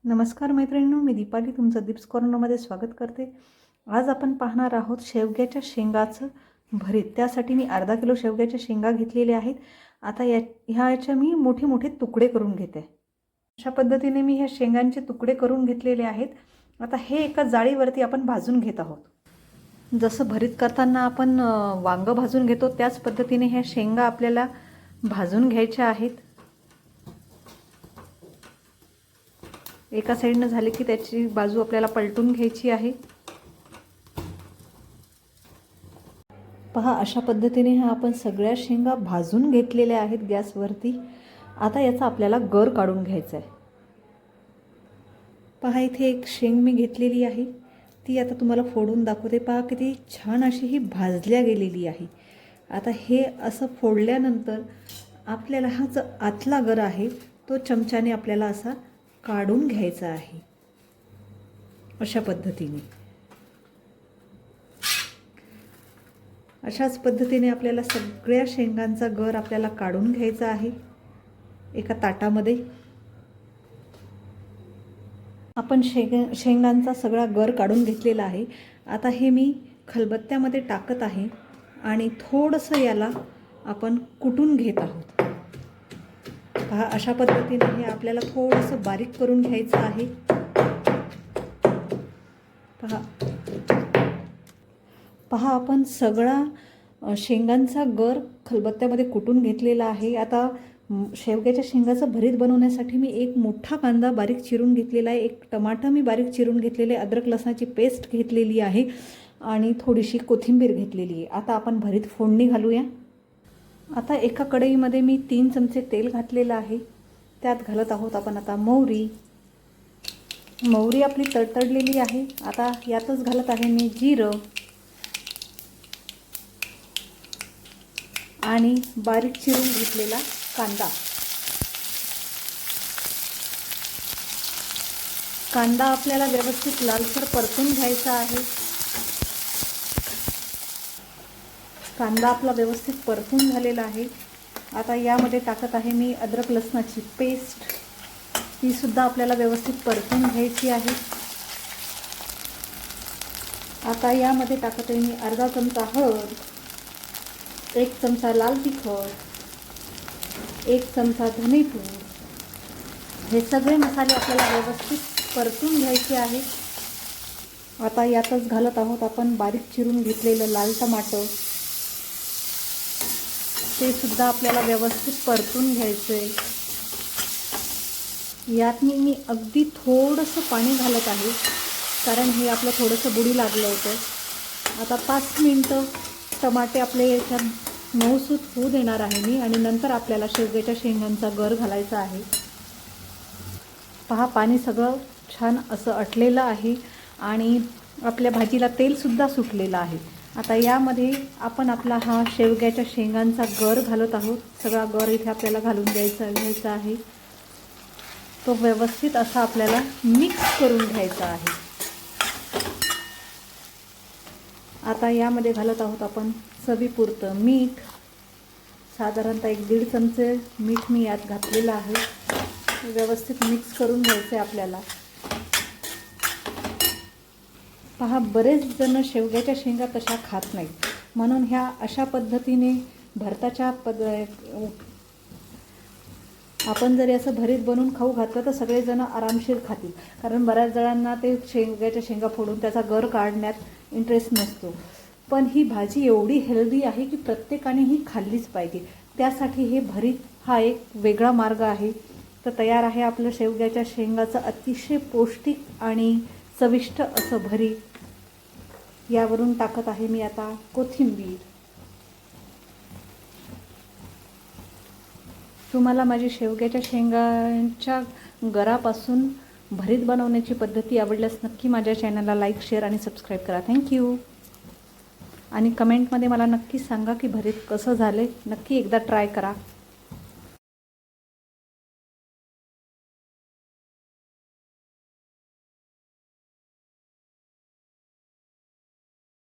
नमस्कार मैत्रिणींनो, मी दीपाली तुमचं दीप्स कॉर्नरमध्ये स्वागत करते। आज आपण पाहणार आहोत शेवग्याच्या शेंगाचं भरीत। त्यासाठी मी अर्धा किलो शेवग्याच्या शेंगा घेतलेल्या आहेत। आता ह्याचे मी मोठे मोठे तुकडे करून घेते। अशा पद्धतीने मी ह्या शेंगांचे तुकडे करून घेतलेले आहेत। आता हे एका जाळीवरती आपण भाजून घेत आहोत। जसं भरीत करताना आपण वांग भाजून घेतो त्याच पद्धतीने ह्या शेंगा आपल्याला भाजून घ्यायच्या आहेत। एका साइडने झाले की त्याची बाजू आपल्याला पलटून घ्यायची आहे। पहा, अशा पद्धतीने आपण सगळ्या शेंगा भाजून घेतलेल्या आहेत गॅसवरती। आता याचा आपल्याला गर काढून घ्यायचा आहे। पहा, इथे एक शेंग मी घेतलेली आहे, ती आता तुम्हाला फोडून दाखवते। पहा किती छान अशी ही भाजल्या गेलेली आहे। आता हे असं फोडल्यानंतर आपल्याला हा जो आतला गर आहे तो चमच्याने आपल्याला असा काढून घ्यायचा आहे। अशा पद्धतीने अशाच पद्धतीने आपल्याला सगळ्या शेंगांचा गर आपल्याला काढून घ्यायचा आहे। एका ताटामध्ये आपण शेंगांचा सगळा गर काढून घेतलेला आहे। आता हे मी खलबत्त्यामध्ये टाकत आहे आणि थोडंसं याला आपण कुटून घेत आहोत। पहा, अशा पद्धतीने हे आपल्याला थोडंसं बारीक करून घ्यायचं आहे। पहा, आपण सगळा शेंगांचा गर खलबत्त्यामध्ये कुटून घेतलेला आहे। आता शेवग्याच्या शेंगाचं भरीत बनवण्यासाठी मी एक मोठा कांदा बारीक चिरून घेतलेला आहे, एक टमाटर मी बारीक चिरून घेतलेले, अद्रक लसणाची पेस्ट घेतलेली आहे आणि थोडीशी कोथिंबीर घेतलेली आहे। आता आपण भरीत फोडणी घालूया। आता एका कढईमध्ये मी 3 चमचे तेल घातलेलं आहे, त्यात घालत आहोत आपण आता मोहरी। मोहरी आपली तडतडलेली आहे। आता यातच घालत आहे मी जिरं आणि बारीक चिरून घेतलेला कांदा। कांदा आपल्याला व्यवस्थित लालसर परतून घ्यायचा आहे। कांदा आपला व्यवस्थित परतून झालेला आहे। आता यामध्ये टाकत आहे मी अद्रक लसणाची पेस्ट, ती सुद्धा आपल्याला व्यवस्थित परतून घ्यायची आहे। आता यामध्ये टाकत आहे मी अर्धा चमचा हळद, 1 चमचा लाल तिखट, 1 चमचा धनेपूड। हे सगळे मसाले आपल्याला व्यवस्थित परतून घ्यायचे आहे। आता यातच घालत आहोत आपण बारीक चिरून घेतलेलं लाल टमाटर, ते सुद्धा आपल्याला व्यवस्थित परतून घ्यायचं आहे। यात मी अगदी थोडंसं पाणी घालत आहे, कारण हे आपलं थोडंसं बुडी लागलं होतं। आता 5 मिनिटं टमाटे आपले याच्यात मऊसूत होऊ देणार आहे मी, आणि नंतर आपल्याला शेवग्याच्या शेंगांचा गर घालायचा आहे। पहा, पाणी सगळं छान असं आटलेलं आहे आणि आपल्या भाजीला तेलसुद्धा सुटलेलं आहे। आता यामध्ये आपण आपला हा शेवग्याच्या शेंगांचा गर घालत आहोत। सगळा गर इथे आपल्याला घालून घ्यायचा आहे। तो व्यवस्थित असा आपल्याला मिक्स करून घ्यायचा आहे। आता यामध्ये घालत आहोत आपण चवीपुरतं मीठ, साधारणतः 1-1.5 चमचे मीठ मी यात घातलेलं आहे। व्यवस्थित मिक्स करून घ्यायचं आहे आपल्याला। पहा, बरेच जण शेवग्याच्या शेंगा तशा खात नाहीत, म्हणून ह्या अशा पद्धतीने भरताच्या आपण जरी असं भरीत बनवून खाऊ घातलं तर सगळेजण आरामशीर खातील, कारण बऱ्याच जणांना ते शेवग्याच्या शेंगा फोडून त्याचा गर काढण्यात इंटरेस्ट नसतो। पण ही भाजी एवढी हेल्दी आहे की प्रत्येकाने ही खाल्लीच पाहिजे। त्यासाठी हे भरीत हा एक वेगळा मार्ग आहे। तर तयार आहे आपलं शेवग्याच्या शेंगाचं अतिशय पौष्टिक आणि चविष्ट असं भरीत। यावरून टाकत आहे मी आता कोथिंबीर। तुम्हाला माझी शेवग्याच्या शेंगांच्या गरापासून भरीत बनवण्याची पद्धती आवडल्यास नक्की माझ्या चॅनलला लाईक, शेअर आणि सबस्क्राईब करा। थँक्यू। आणि कमेंटमध्ये मला नक्की सांगा की भरीत कसं झाले, नक्की एकदा ट्राय करा।